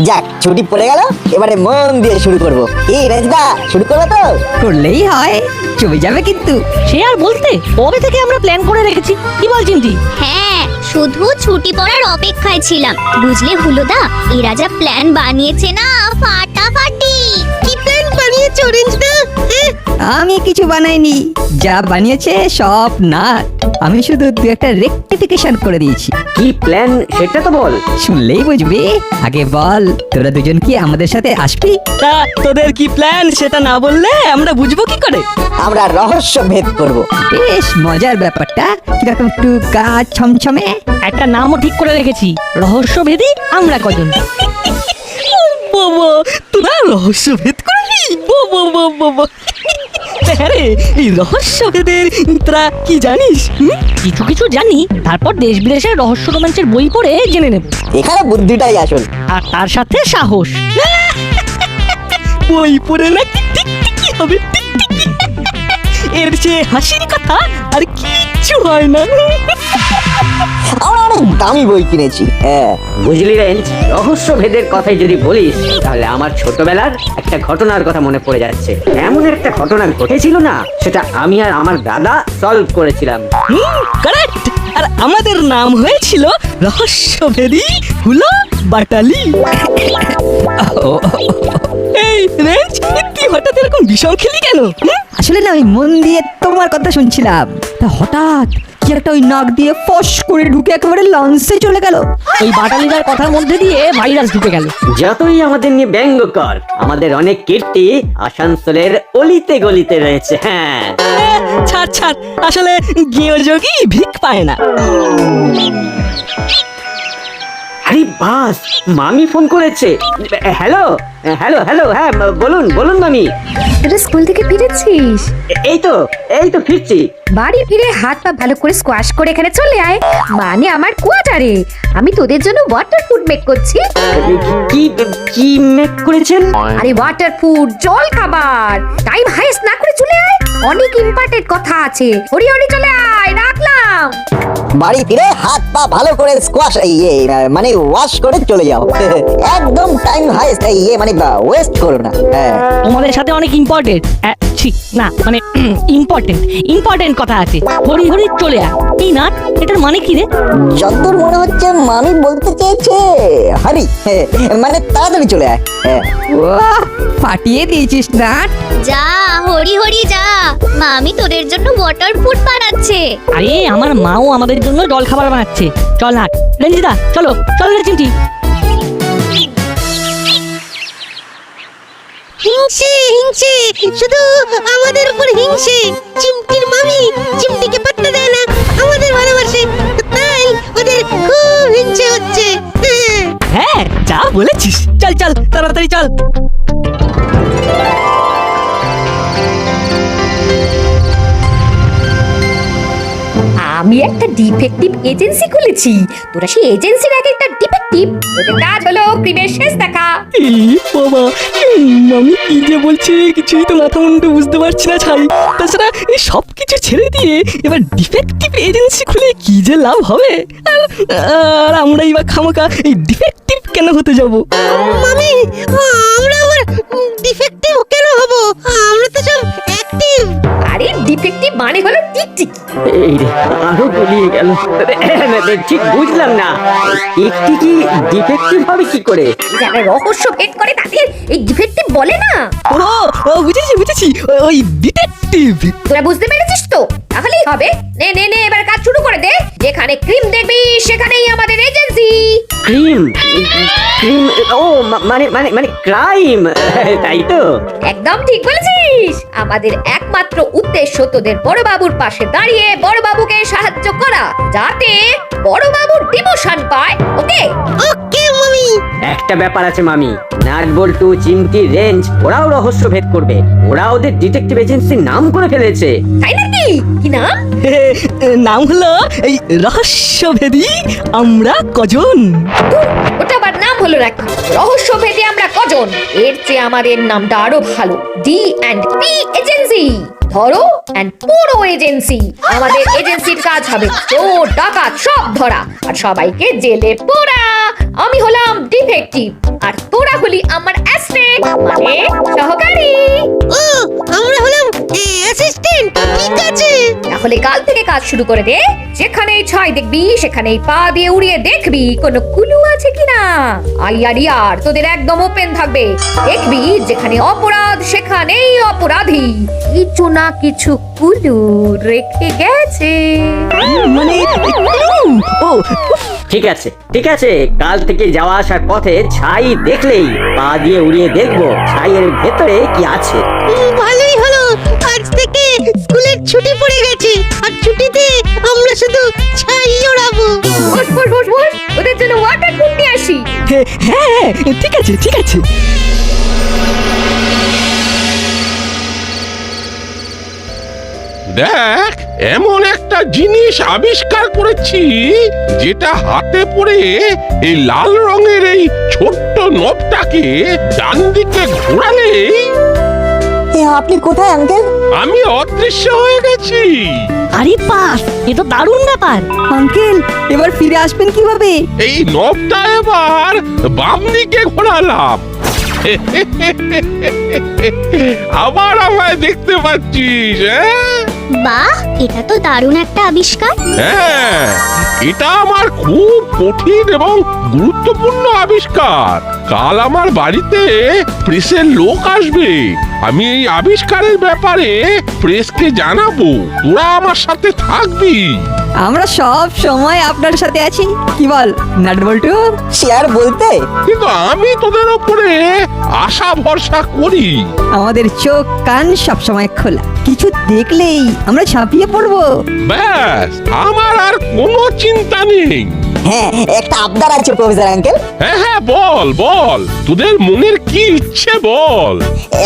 যাক ছুটি পড়ে গেল, এবারে মন দিয়ে শুরু করব। কি রেজদা, শুরু করবো তো? করলেই হয়, চলে যাবে কিন্তু। সে আর বলতে, কবে থেকে আমরা প্ল্যান করে রেখেছি, কি বল চিমটি? হ্যাঁ, শুধু ছুটি পড়ার অপেক্ষায় ছিলাম। বুঝলে হুলোদা, এরা যা প্ল্যান বানিয়েছে না, ফাটাফাটি। কি প্ল্যান বানিয়েছো রেঞ্জদা? আমি কিছু বানাইনি, যা বানিয়েছে সব নাট। আমি শুধু দু একটা রেকটিফিকেশন করে দিয়েছি। কি প্ল্যান সেটা তো বল। শুনলেই বুঝবি। আগে বল, তোরা দুজন কি আমাদের সাথে আসবি? তা তোদের কি প্ল্যান সেটা না বললে আমরা বুঝবো কি করে? আমরা রহস্য ভেদ করব। বেশ মজার ব্যাপারটা, কিরকম একটু গা ছমছমে। একটা নামও ঠিক করে রেখেছি, রহস্যভেদী আমরা কজন। বাবা, তোরা রহস্যভেদ করবি? বাবা বাবা বাবা। হ্যাঁ রে, এই রহস্যভেদের তোরা কি জানিস? কিছু কিছু জানি, তারপর দেশ বিদেশের রহস্য রোমাঞ্চের বই পড়ে জেনে নেব। এখানে বুদ্ধিটাই আসল। আর তার সাথে সাহস। বই পড়ে নাকি টিকটিকি হবে, টিকটিকি। এর চেয়ে হাসির কথা আর কিচ্ছু হয় না। আমরা অনেক দামি বই কিনেছি। হ্যাঁ, বুঝলি রেঞ্জ, রহস্য ভেদের কথাই যদি বলিস তাহলে আমার ছোটবেলার একটা ঘটনার কথা মনে পড়ে যাচ্ছে। এমন একটা ঘটনা ঘটেছিল না, সেটা আমি আর আমার দাদা সলভ করেছিলাম। কারেক্ট। আর আমাদের নাম হয়েছিল রহস্যভেদী হুলো বাটালি। এই রেঞ্জ, তুই হঠাৎ এরকম বিষম খেলি কেন? আসলে না, আমি মন দিয়ে তোমার কথা শুনছিলাম, তা হঠাৎ কি একটা ওই নাক দিয়ে ফস করে ঢুকে একেবারে লঞ্চে চলে গেল। ওই বাটালিদার কথার মধ্যে দিয়ে ভাইরাস ঢুকে গেল। যতই আমাদের নিয়ে ব্যঙ্গ কর, আমাদের অনেক কীর্তি আসানসোলের অলিতে গলিতে রয়েছে। হ্যাঁ, ছাড় ছাড়, আসলে গেঁয়োযোগী ভিক পায় না। আরে বাস, মামি ফোন করেছে। হ্যালো হ্যালো হ্যালো, হ্যাঁ বলুন বলুন মামি। তোরা স্কুল থেকে ফিরেছিস? এই তো ফিরছি। বাড়ি ফিরে হাত পা ভালো করে স্কোয়াশ করে এখানে চলে আয়, মানে আমার কোয়ার্টারে। আমি তোদের জন্য ওয়াটার ফুড মেক করছি। কি কি মেক করেছেন? আরে ওয়াটার ফুড, জল খাবার। টাইম হাইস্ট না করে চলে আয়, অনেক ইম্পর্টেন্ট কথা আছে। হরি হরি চলে আয়, রাখলাম। বাড়ি ফিরে হাত পা ভালো করে স্কোয়াশ মানে ওয়াশ করে চলে যাও। একদম টাইম হাইস্ট মানে ওয়েস্ট করো না। হ্যাঁ, তোমাদের সাথে অনেক ইম্পর্টেন্ট, না মানে ইম্পর্টেন্ট কথা আছে। হরি হরি চলে আয়। এই না, এটার মানে কি রে? যতদূর মনে হচ্ছে মামি বলতে চেয়েছে হারি, মানে তাড়াতাড়ি চলে আয়। হ্যাঁ, ওয়াহ, ফাটিয়ে দিয়েছিস নাট। যা হরি হরি যা, মামি তোদের জন্য ওয়াটার ফুড বানাচ্ছে। আরে আমার মাও আমাদের জন্য জল খাবার বানাচ্ছে। চল না রঞ্জিতা, চলো চল রে চিমটি। হিংসে হিংসে, শুধু আমাদের উপর হিংসে। চিমটির মামি চিমটিকে পাত্তা দেয় না, আমাদের ভালোবাসে, তাই ওদের খুব হিংসে হচ্ছে। হ্যাঁ, যা বলেছিস। চল চল তাড়াতাড়ি চল। আমি একটা ডিফেক্টিভ এজেন্সি খুলেছি। তোরা সেই এজেন্সির এক একটা ডিফেক্টিভ। ওদের কাজ হলো ক্রিমের শেষ দেখা। এই বাবা, মামি কি যে বলছে কিছুই তো মাথা মুন্ডু বুঝতে পারছি না ছাই। তাছাড়া এই সব কিছু ছেড়ে দিয়ে এবার ডিফেক্টিভ এজেন্সি খুলে কি যে লাভ হবে? আর আমরাই বা খামোকা এই ডিফেক্টিভ কেন হতে যাব? মামি, আমরা আবার ডিফেক্টিভ কেন হব? আমরা তো সব অ্যাক্টিভ। আরে ডিফেক্টিভ মানে হলো টিকটিক। এই রে, আরো গলিয়ে গেল। ঠিক বুঝলাম না, একটি কি ডিফেক্টিভ হবে কি করে? যারা রহস্য ভেদ করে তাদের এই ডিফেক্টিভ বলে না। ও বুঝেছি বুঝেছি, ওই ডিটেকটিভ। তোরা বুঝতে পেরেছিস তো? তাহলেই হবে। নে নে নে, এবার কাজ শুরু করে দে। যেখানে ক্রিম দেখবি সেখানেই আমাদের এজেন্সি। ক্রিম ক্রিম, ও মানে মানে মানে ক্রাইম, তাই তো? একদম ঠিক বলেছিস। আমাদের একমাত্র উদ্দেশ্য তোদের বড়বাবুর পাশে দাঁড়িয়ে বড়বাবুকে সাহায্য করা, যাতে বড়বাবুর ডিমোশন পায়। ওকে ওকে মামি। একটা ব্যাপার আছে মামি, নাট বল্টু চিমটি রেঞ্জ ওরাও রহস্য ভেদ করবে। ওরা ওদের ডিটেকটিভ এজেন্সির নাম করে ফেলেছে। তাই নাকি? কি নাম? নাম হলো এই রহস্যভেদী আমরা কজন। ওটা আবার নাম হলো নাকি? রহস্য ভেদে আমরা কজন। এর চেয়ে আমাদের নামটা আরো ভালো, D&P এজেন্সি। ধরো অ্যান্ড পুরো এজেন্সি। আমাদের এজেন্সির কাজ হবে চোর ডাকাত সব ধরা আর সবাইকে জেলে পোড়া। আমি হলাম ডিফেক্টিভ আর তোরা হলি আমার অ্যাসিস্ট্যান্ট মানে সহকারী। ও আমরা হলাম অ্যাসিস্ট্যান্ট, ঠিক আছে। তাহলে কাল থেকে কাজ শুরু করে দে। যেখানেই ছাই দেখবি সেখানেই পা দিয়ে উড়িয়ে দেখবি কোনো কুলু আছে কিনা। আইআরিআর তোদের একদম ওপেন থাকবে। দেখবি যেখানে অপরাধ সেখানেই অপরাধী কিছু না কিছু কুলু রেখে গেছে। মানে ও ঠিক আছে ঠিক আছে, কাল থেকে যাওয়া আসার পথে ছাই দেখলেই পা দিয়ে উড়িয়ে দেখবো ছাইয়ের ভেতরে কি আছে। ভালোই হলো, আজ থেকে স্কুলের ছুটি পড়ে গেছে আর ছুটিতে আমরা শুধু ছাই ওড়াবো। বস বস বস বস, ওদের জন্য ওয়াটার প্রুফ নিয়ে আসি। হ্যাঁ ঠিক আছে ঠিক আছে। দেখ, এমন একটা জিনিস আবিষ্কার করেছি যেটা হাতে পড়ে এই লাল রঙের এই ছোট্ট নবটাকে ডান দিকে ঘোরালেই আপনি কোথায় আঙ্কেল? আমি অদৃশ্য হয়ে গেছি। আরে বাস, এ তো দারুণ ব্যাপার। আঙ্কেল এবার ফিরে আসবেন কিভাবে? এই নবটা এবার বাম দিকে ঘোরালাম। আবার আমায় দেখতে পাচ্ছিস? বাহ, এটা তো দারুণ একটা আবিষ্কার। হ্যাঁ, এটা আমার খুব কঠিন এবং গুরুত্বপূর্ণ আবিষ্কার। কাল আমার বাড়িতে প্রেসের লোক আসবে। আমি এই আবিষ্কারের ব্যাপারে প্রেসকে জানাবো। তোরা আমার সাথে থাকবি। আমরা সব সময় আপনার সাথে আছি। কি বল নাট বল্টু? শেয়ার বলতে কিন্তু আমি তোদের ওপরে আশা ভরসা করি। আমাদের চোখ কান সব সময় খোলা, কিছু দেখলেই আমরা ছাপিয়ে পড়বো। ব্যাস, আমার আর কোনো চিন্তা নেই। হ্যাঁ, একটা আবদার আছে প্রফেসর আঙ্কেল। হ্যাঁ হ্যাঁ, বল বল, তোদের মনের কি ইচ্ছে বল।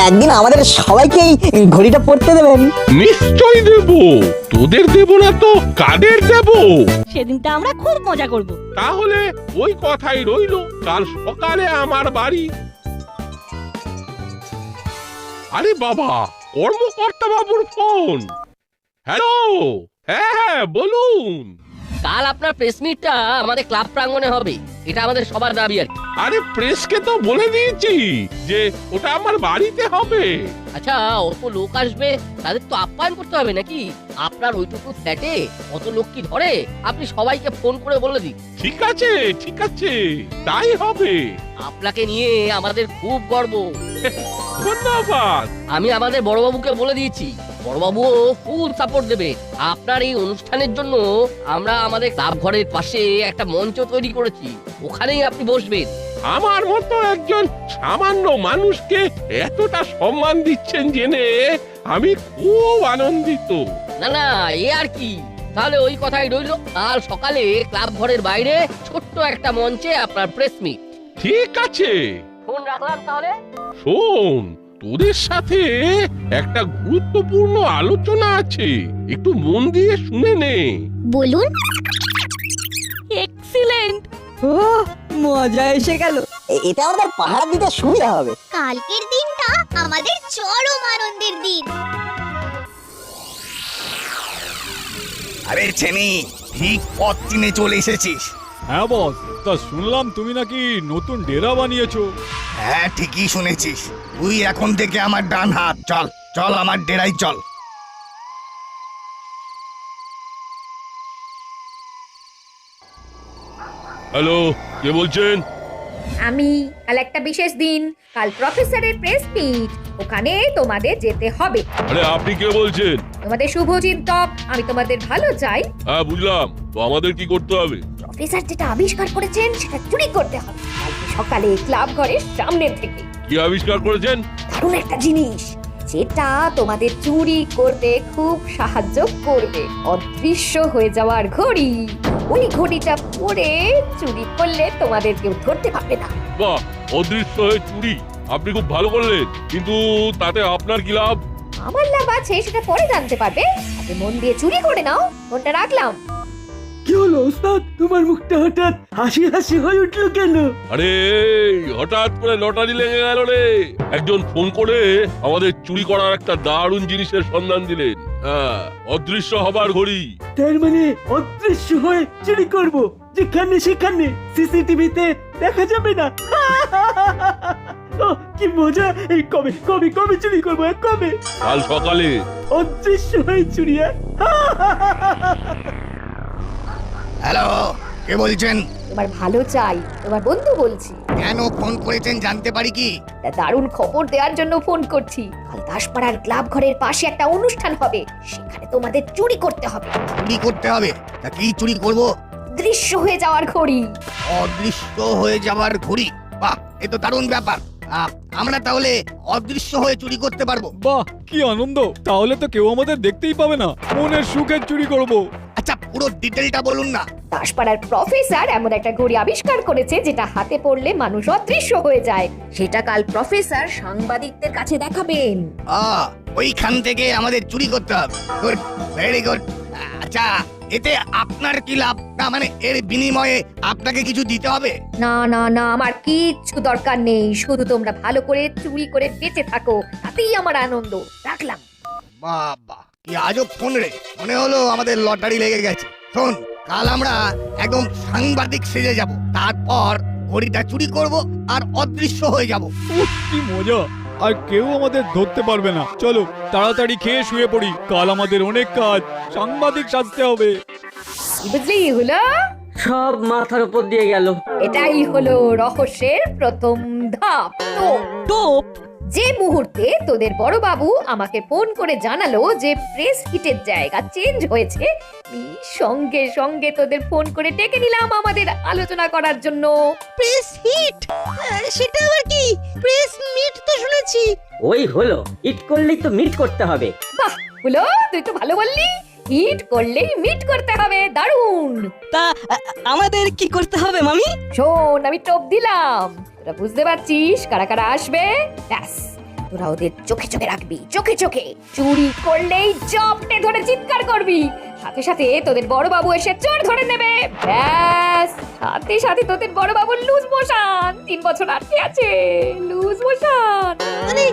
একদিন আমাদের সবাইকেই ঘড়িটা পড়তে দেবেন। নিশ্চয়ই দেব। তোদের দেব না তো কাদের দেব? সেদিনটা আমরা খুব মজা করব। তাহলে ওই কথাই রইলো, কাল সকালে আমার বাড়ি। আরে বাবা, কর্মকর্তা বাবুর ফোন। হ্যালো, হ্যাঁ বলুন। কাল আপনার প্রেস মিটটা আমাদের ক্লাব প্রাঙ্গণে হবে, এটা আমাদের সবার দাবি আর কি। আরে প্রেসকে তো বলে দিয়েছি যে ওটা আমার বাড়িতে হবে। আচ্ছা, অত লোক আসবে, তাদের তো আপ্যায়ন করতে হবে নাকি? আপনার ওইটুকু ফ্ল্যাটে অত লোক কি ধরে? আপনি সবাইকে ফোন করে বলে দিন। ঠিক আছে ঠিক আছে, তাই হবে। আপনাকে নিয়ে আমাদের খুব গর্ব। ধন্যবাদ। আমি আমাদের বড়বাবুকে বলে দিয়েছি, বড়বাবুও ফুল সাপোর্ট দেবে। আপনার এই অনুষ্ঠানের জন্য আমরা আমাদের ক্লাব ঘরের পাশে একটা মঞ্চ তৈরি করেছি, ওখানেই আপনি বসবেন। আমার মতো একজন সামান্য মানুষকে এতটা সম্মান দিচ্ছেন জেনে আমি খুব আনন্দিত। না না, এ আর কি। তাহলে ওই কথাই রইলো, কাল সকালে ক্লাব ঘরের বাইরে ছোট্ট একটা মঞ্চে আপনার প্রেস মিট। ঠিক আছে, ফোন রাখলাম তাহলে। শোন, তোদের সাথে একটা গুরুত্বপূর্ণ আলোচনা আছে, একটু মন দিয়ে শুনে নে। বলুন। এক্সিলেন্ট। ও মজা এসে গেল। এতে আমাদের পাহারা দিতে সুবিধা হবে। কালকের দিনটা আমাদের চরম আনন্দের দিন। আরে ছেনি, ঠিক পথ চিনে চলে এসেছিস। হ্যাঁ বস, তা শুনলাম তুমি নাকি নতুন ডেরা বানিয়েছো। হ্যাঁ ঠিকই শুনেছিস। তুই এখন থেকে আমার ডান হাত। চল চল, আমার ডেরাই চল। হ্যালো, কে বলছেন? আমি। কাল একটা বিশেষ দিন, কাল প্রফেসরের প্রেস মিট, ওখানে তোমাদের যেতে হবে। আরে আপনি কে বলছেন? তোমাদের শুভচিন্তক, আমি তোমাদের ভালো চাই। হ্যাঁ বুঝলাম, তো আমাদের কি করতে হবে? প্রফেসর যেটা আবিষ্কার করেছেন সেটা চুরি করতে হবে কালকে সকালে ক্লাব ঘরের সামনে থেকে। কি আবিষ্কার করেছেন? দারুণ একটা জিনিস, যেটা তোমাদের চুরি করতে খুব সাহায্য করবে। অদৃশ্য হয়ে যাওয়ার ঘড়ি। ওই ঘড়িটা পরে চুরি করলে তোমাদের কেউ ধরতে পারবে না। বাহ, অদৃশ্য হয়ে চুরি! আপনি খুব ভালো করলেন, কিন্তু তাতে আপনার কি লাভ? আমার লাভ আছে, সেটা পরে জানতে পারবে। আগে মন দিয়ে চুরি করে নাও। ফোনটা রাখলাম। কি হলো ওস্তাদ, তোমার মুখটা হঠাৎ হাসি হাসি হয়ে উঠলো কেন? আরে হঠাৎ করে লটারি লেগে গেল রে। একজন ফোন করে আমাদের চুরি করার একটা দারুণ জিনিসের সন্ধান দিলেন। অদৃশ্য হবার ঘড়ি। তার মানে অদৃশ্য হয়ে চুরি করব, যেখানে সেখানে সিসিটিভিতে দেখা যাবে না। ও কি মজা! এই কবে কবে কবে চুরি করবো, কবে? কাল সকালে। অদৃশ্য হয়ে চুরি? হ্যালো, কে বলছেন? তোমার ভালো চাই, তোমার বন্ধু বলছি। কেন ফোন করেছেন জানতে পারি কি? তা দারুণ খবর দেওয়ার জন্য ফোন করছি। কাল দাসপাড়ার ক্লাব ঘরের পাশে একটা অনুষ্ঠান হবে, সেখানে তোমাদের চুরি করতে হবে। চুরি করতে হবে? তা কি চুরি করব? দৃশ্য হয়ে যাওয়ার ঘড়ি। অদৃশ্য হয়ে যাওয়ার ঘড়ি? বাহ, এ তো দারুণ ব্যাপার। আমরা তাহলে অদৃশ্য হয়ে চুরি করতে পারবো। বাহ, কি আনন্দ! তাহলে তো কেউ আমাদের দেখতেই পাবে না, মনের সুখে চুরি করব। আচ্ছা, পুরো ডিটেলটা বলুন না। দাসপাড়ার প্রফেসর এমন একটা ঘড়ি আবিষ্কার করেছে যেটা হাতে পড়লে মানুষ অদৃশ্য হয়ে যায়। সেটা কাল প্রফেসর সাংবাদিকদের কাছে দেখাবেন। ওইখান থেকে আমাদের চুরি করতে হবে। Good, very good. আচ্ছা, এতে আপনার কি লাভ? না মানে এর বিনিময়ে আপনাকে কিছু দিতে হবে? না না না, আমার কিচ্ছু দরকার নেই, শুধু তোমরা ভালো করে চুরি করে বেঁচে থাকো, তাতেই আমার আনন্দ। রাখলাম। বাবা, কি আজব ফোন রে! মনে হলো আমাদের লটারি লেগে গেছে। শোন, কাল আমরা একদম সাংবাদিক সেজে যাব, তারপর ঘড়িটা চুরি করব আর অদৃশ্য হয়ে যাব। কি মজা! আর কেউ আমাদের ধরতে পারবে না। চলো তাড়াতাড়ি খেয়ে শুয়ে পড়ি, কাল আমাদের অনেক কাজ, সাংবাদিক সাজতে হবে। কি বুঝলি হলো? সব মাথার উপর দিয়ে গেল। এটাই হলো রহস্যের প্রথম ধাপ। টোপ। যে মুহূর্তে তোদের বড় বাবু আমাকে ফোন করে জানালো যে প্রেস হিটের জায়গা চেঞ্জ হয়েছে, আমি সঙ্গে সঙ্গে তোদের ফোন করে ডেকে নিলাম আমাদের আলোচনা করার জন্য। Press hit? সেটা আবার কি? প্রেস মিট তো শুনেছি। ওই হলো, হিট করলেই তো মিট করতে হবে। বাহ হলো, তুই তো ভালো বললি। হিট করলেই মিট করতে হবে, দারুণ। তা আমাদের কি করতে হবে মামি? শোন, আমি টোপ দিলাম, তোরা বুঝতে পারছিস কারা কারা আসবে? ব্যাস, তোরা ওদের চোখে চোখে রাখবি, চোখে চোখে। চুরি করলেই জপটে ধরে চিৎকার করবি, সাথে সাথে তোদের বড় বাবু এসে চোর ধরে নেবে। ব্যাস, সাথে সাথে তোদের বড় বাবুর লুজ মোশন, 3 বছর আটকে আছে, লুজ মোশন। মানে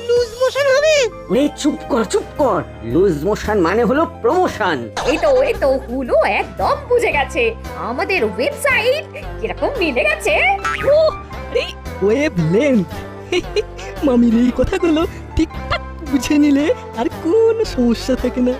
লুজ মোশন হবে? ওরে চুপ কর, চুপ কর। লুজ মোশন মানে হলো প্রমোশন। এই তো হুলো একদম বুঝে গেছে। আমাদের ওয়েবসাইট কিরকম মিলে গেছে। Web length. মামির এই কথাগুলো ঠিকঠাক বুঝে নিলে আর কোনো সমস্যা থাকে না।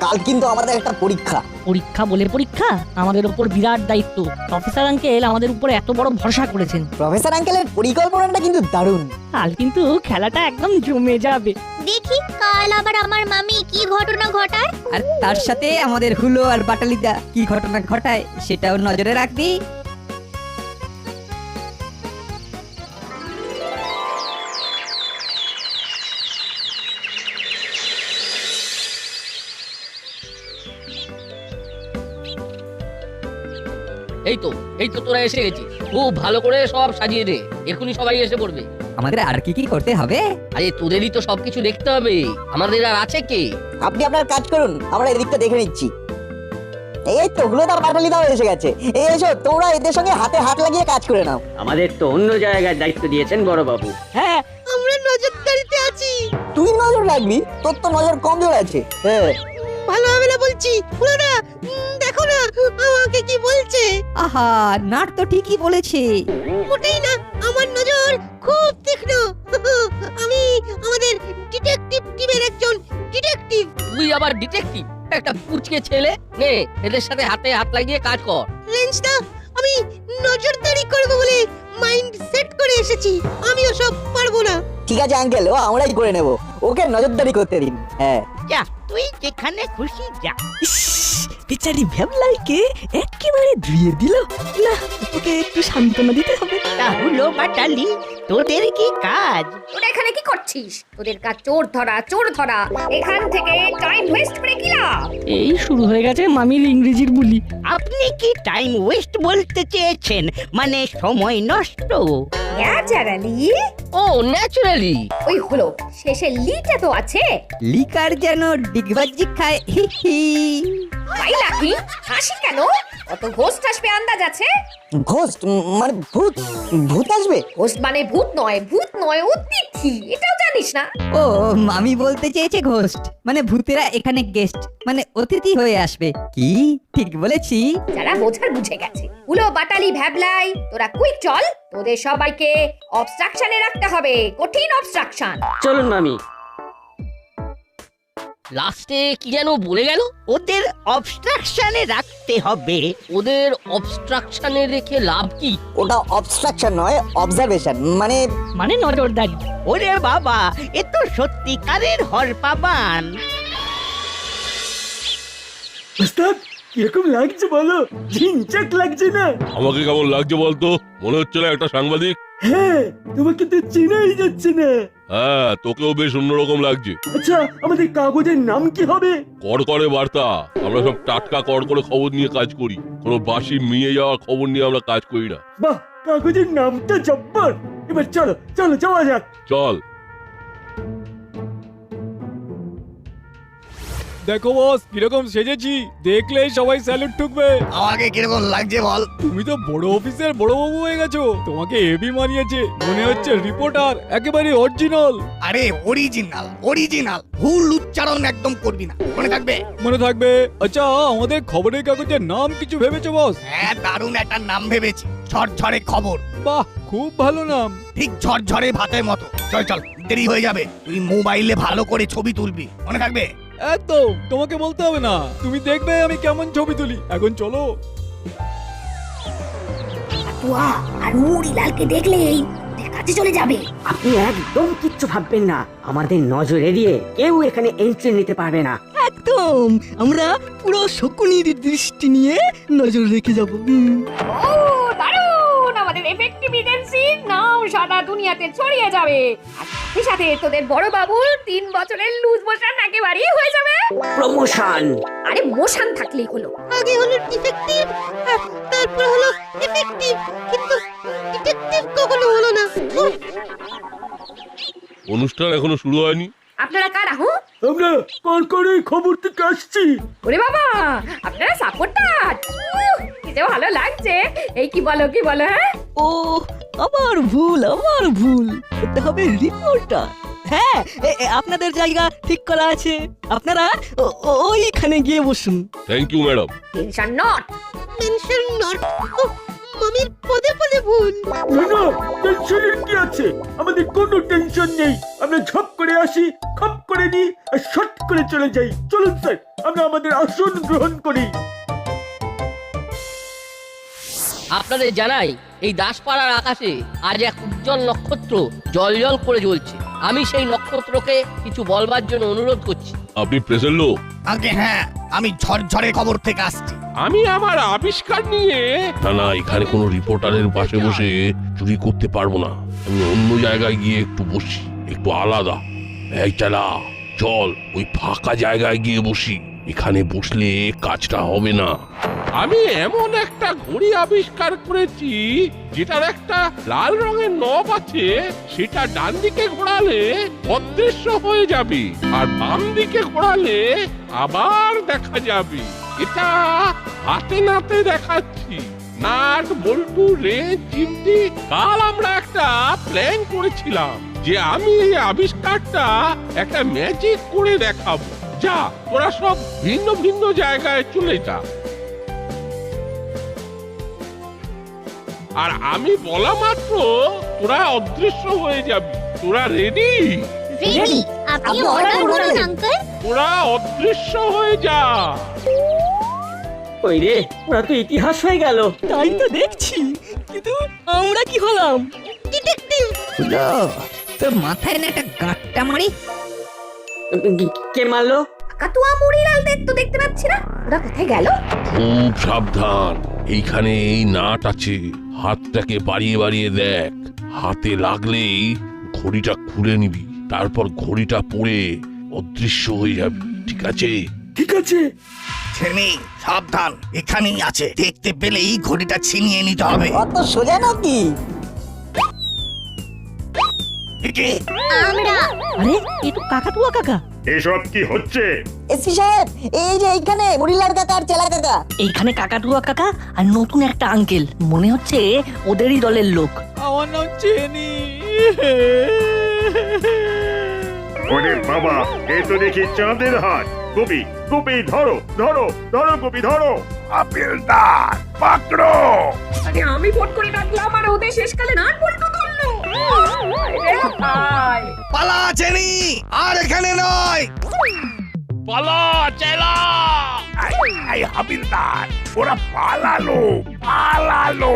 কাল কিন্তু আমাদের একটা পরীক্ষা। পরীক্ষা বলে পরীক্ষা? আমাদের উপর বিরাট দায়িত্ব। প্রফেসর আঙ্কেল আমাদের উপরে এত বড় ভরসা করেছেন। প্রফেসর আঙ্কেলের পরিকল্পনাটা কিন্তু দারুণ। কাল কিন্তু খেলাটা একদম জমে যাবে। দেখি কাল আবার আমার মামি কি ঘটনা ঘটায়। আর তার সাথে আমাদের হুলো আর বাটালিদা কি ঘটনা ঘটায় সেটাও নজরে রাখবি। এই তো তোরা এসে গেছিস। খুব ভালো করে সব সাজিয়ে দে, এখনই সবাই এসে পড়বে। আমাদের আর কি কি করতে হবে? আরে তোদেরই তো সবকিছু দেখতে হবে, আমাদের আর আছে কে? আপনি আপনার কাজ করুন, আমরা এদিকটা দেখে নিচ্ছি। এই তো হুলোদা বাটালিদাও এসে গেছে। এই এসো, তোমরা এদের সঙ্গে হাতে হাত লাগিয়ে কাজ করে নাও। আমাদের তো অন্য জায়গায় দায়িত্ব দিয়েছেন বড় বাবু। হ্যাঁ, আমরা নজরদারিতে আছি। তুই নজর রাখবি, তোর তো নজর কমজোর আছে। হ্যাঁ, ভালো হবে না বলছি। পুরোটা দেখো না আমাকে কি বলছে। আহা, নাট তো ঠিকই বলেছে। মোটেই না, আমার নজর খুব তীক্ষ্ণ। আমি আমাদের ডিটেকটিভ টিমের একজন ডিটেকটিভ। তুই আবার ডিটেকটিভ? একটা পুচকে ছেলে। নে, এদের সাথে হাতে হাত লাগিয়ে কাজ কর। রেঞ্জটা আমি নজরদারি করব বলে মাইন্ড সেট করে এসেছি। আমি ওসব পারবো না। ঠিক আছে আঙ্কেল, ও আমরাই করে নেব, ওকে নজরদারি করতে দিন। হ্যাঁ, যা তুই যেখানে খুশি যা। বেচারি ভ্যাবলাইকে একেবারে ধুয়ে দিল না, ওকে একটু সান্ত্বনা দিতে হবে। তাহলে বাটালি, তোদের কি কাজ? তোরা এখানে কি করছিস? তোদের কাজ চোর ধরা, চোর ধরা। এখান থেকে টাইম ওয়েস্ট করে কি লাভ? এই শুরু হয়ে গেছে মামির ইংরেজির বুলি। আপনি কি টাইম ওয়েস্ট বলতে চেয়েছেন? মানে সময় নষ্ট? ন্যাচারালি। ও ন্যাচারালি। ওই হলো, শেষে লিটা তো আছে। লিকার যেন ডিগবাজি খায়। হি হি। তাই নাকি? হাসি কেন? কত ঘোস্ট আসবে আন্দাজ আছে? ঘোস্ট মানে ভূত? ভূত আসবে? ঘোস্ট মানে ভূত নয় অতিথি, এটাও জানিস না? ও আমি বলতে চেয়েছে ঘোস্ট মানে ভূতেরা এখানে গেস্ট মানে অতিথি হয়ে আসবে। কি ঠিক বলেছি? যারা বোঝার বুঝে গেছে। উলো বাটালি ভ্যাবলাই, তোরা কুইক চল, তোদের সবাইকে অবস্ট্রাকশনে রাখতে হবে, কঠিন অবস্ট্রাকশন। চলুন মামি। লাস্টে কি যেন বলে গেল? ওদের অবস্ট্রাকশনে রাখতে হবে। ওদের অবস্ট্রাকশনে রেখে লাভ কি? ওটা অবস্ট্রাকশন নয়, অবজারভেশন মানে মানে নজরদারি। ওরে বাবা, এ তো সত্যিকারের হরপাবান। ওস্তাদ কিরকম লাগছে বলো? ঝিনচাক লাগছে না? আমাকে কেমন লাগছে বলতো? মনে হচ্ছে না একটা সাংবাদিক? হ্যাঁ, তোমাকে তো চেনাই যাচ্ছে না। হ্যাঁ, তোকেও বেশ অন্যরকম লাগছে। আচ্ছা, আমাদের কাগজের নাম কি হবে? কড়কড়ে বার্তা। আমরা সব টাটকা কড়কড়ে খবর নিয়ে কাজ করি, কোনো বাসি মিয়ে যাওয়ার খবর নিয়ে আমরা কাজ করি না। বাহ, কাগজের নামটা জব্বর। এবার চলো চলো যাওয়া যাক। চল। দেখো বস কিরকম সেজেছি, দেখলেই সবাই স্যালুট ঠুকবে। আমাকে কিরকম লাগছে বল? তুমি তো বড় অফিসের বড় বাবু হয়ে গেছো, তোমাকে হেভি মানিয়েছে। মনে হচ্ছে রিপোর্টার, একেবারে অরিজিনাল। আরে অরিজিনাল, ভুল উচ্চারণ একদম করবি না, মনে থাকবে? মনে থাকবে। আচ্ছা, আমাদের খবরের কাগজের নাম কিছু ভেবেছো বস? হ্যাঁ, দারুণ একটা নাম ভেবেছি, ঝরঝরে খবর। বাহ, খুব ভালো নাম। ঠিক ঝরঝরে ভাতের মতো। চল চল, দেরি হয়ে যাবে। তুই মোবাইলে ভালো করে ছবি তুলবি, মনে থাকবে? একদম, তোমাকে বলতে হবে না, তুমি দেখবে আমি কেমন ছবি তুলি। এখন চলো। আর মুড়িলালকে দেখলেই কাছে চলে যাবে। আপনি একদম কিচ্ছু ভাববেন না, আমাদের নজর এড়িয়ে কেউ এখানে এন্ট্রি নিতে পারবে না। একদম, আমরা পুরো শকুনির দৃষ্টি নিয়ে নজর রেখে যাব। ও দারুণ, আমাদের এফেক্টিভ এজেন্সি নাম সারা দুনিয়াতে ছড়িয়ে যাবে। আর সাথে সাথে তোদের বড় বাবুর 3 বছরের লুজ মোশন একেবারেই হয়ে যাবে। প্রমোশন। আরে মোশন থাকলেই হলো। আগে হলো ডিটেকটিভ, তারপর হলো এফেক্টিভ, কিন্তু ডিটেকটিভ কখনো হলো না। অনুষ্ঠান এখনো শুরু হয়নি। আপনারা কারা? আমরা কড়কড়ে খবর থেকে আসছি। ওরে বাবা, আপনারা সাপোর্টার, কি যে ভালো লাগছে। এই কি বলো হ্যাঁ? ও আমার ভুল। হতে হবে রিপোর্টার। হ্যাঁ, আপনাদের জায়গা ঠিক করা আছে, আপনারা ওইখানে গিয়ে বসুন। Thank you madam. Tension not. Mention not. মামির পদে পদে ভুল। না না, টেনশনের কি আছে? আমাদের কোনো টেনশন নেই। আমরা ঝপ করে আসি, খপ করে নিই আর শট করে চলে যাই। চলুন স্যার, আমরা আমাদের আসন গ্রহণ করি। আপনাদের জানাই, এই দাসপাড়ার আকাশে আজ এক উজ্জ্বল নক্ষত্র জল করে জ্বলছে। আমি সেই নক্ষত্রকে কিছু বলবার জন্য অনুরোধ করছি। আপনি প্রেসের লোক? আগে হ্যাঁ, আমি ঝরঝরে খবর থেকে আসছি। আমি আমার আবিষ্কার নিয়ে না, এখানে কোনো রিপোর্টারের পাশে বসে চুরি করতে পারবো না। আমি অন্য জায়গায় গিয়ে একটু বসি, একটু আলাদা। এই চালা, চল ওই ফাঁকা জায়গায় গিয়ে বসি। এখানে বসলে কাজটা হবে না। আমি এমন একটা ঘড়ি আবিষ্কার করেছি যেটার একটা লাল রঙের নব আছে। সেটা ডান দিকে ঘোরালে অদৃশ্য হয়ে যাবে, আর বাম দিকে ঘোরালে আবার দেখা যাবে। এটা হাতে নাতে দেখাচ্ছি। নাট, বল্টু, রেঞ্জ, চিমটি। কাল আমরা একটা প্ল্যান করেছিলাম যে আমি এই আবিষ্কারটা একটা ম্যাজিক করে দেখাবো। যা, তোরা সব ভিন্ন ভিন্ন জায়গায় চলে যা। আর আমি বলা মাত্র তোরা অদৃশ্য হয়ে যাবি। তোরা রেডি? রেডি। আপনি অর্ডার করুন আঙ্কেল। তোরা অদৃশ্য হয়ে যা। ওই রে, ওরা তো ইতিহাস হয়ে গেল। তাই তো দেখছি, কিন্তু আমরা কি হলাম? ডিটেকটিভ। হলো তোর মাথায় না একটা গাঁটটা মারি। কে মারলো? কাতুয়া মুড়িলাল তো দেখতে পাচ্ছি না, ওরা কোথায় গেল? খুব সাবধান, এইখানে এই নাট আছে। হাতটাকে বাড়িয়ে বাড়িয়ে দেখ। হাতে লাগলেই ঘড়িটা খুলে নিবি, তারপর ঘড়িটা পড়ে অদৃশ্য হয়ে যাবে। ঠিক আছে? ঠিক আছে। ছেনি সাবধান, এখানেই আছে। দেখতে পেলেই ঘড়িটা ছিনিয়ে নিতে হবে। অত সোজা নাকি? কে? আমরা। আরে এ তো কাকাতুয়া কাকা। এসব কি হচ্ছে? এসপি সাহেব, এই যে এইখানে মুড়িলাল কাকা আর চেলা কাকা। এইখানে কাকাটুয়া কাকা আর নতুন একটা আঙ্কেল, মনে হচ্ছে ওদেরই দলের লোক। আমার নাম চেনি। ওরে বাবা, এ তো দেখি চাঁদের হাট। গোপী, গোপী ধরো ধরো ধরো, গোপী ধরো। আপেলদার পাকড়ো। আরে আমি ফোন করে ডাকলাম আর ওদের শেষকালে নাট বল্টু ধরলো। পালা চেনি, আর এখানে নয়। পালা চেলা। এই হাবিলদার, ওরা পালালো পালালো।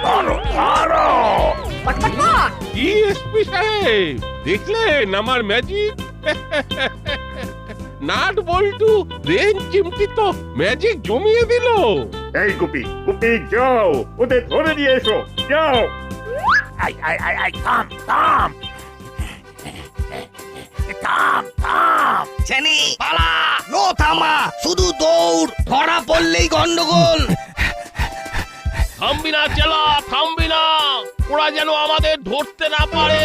ধরো ধরো। কি এসপি সাহেব, দেখলেন আমার ম্যাজিক? নাট বল্টু রেন চিমটি তো ম্যাজিক জমিয়ে দিল। এই গোপী, গোপী যাও, ওদের ধরে নিয়ে এসো, যাও। আই আই আই আই, থাম থাম থাম থাম। চেনি পালা, নো থামা, শুধু দৌড়। ধরা পড়লেই গন্ডগোল। থামবি না চেলা, থামবি না, ওরা যেন আমাদের ধরতে না পারে।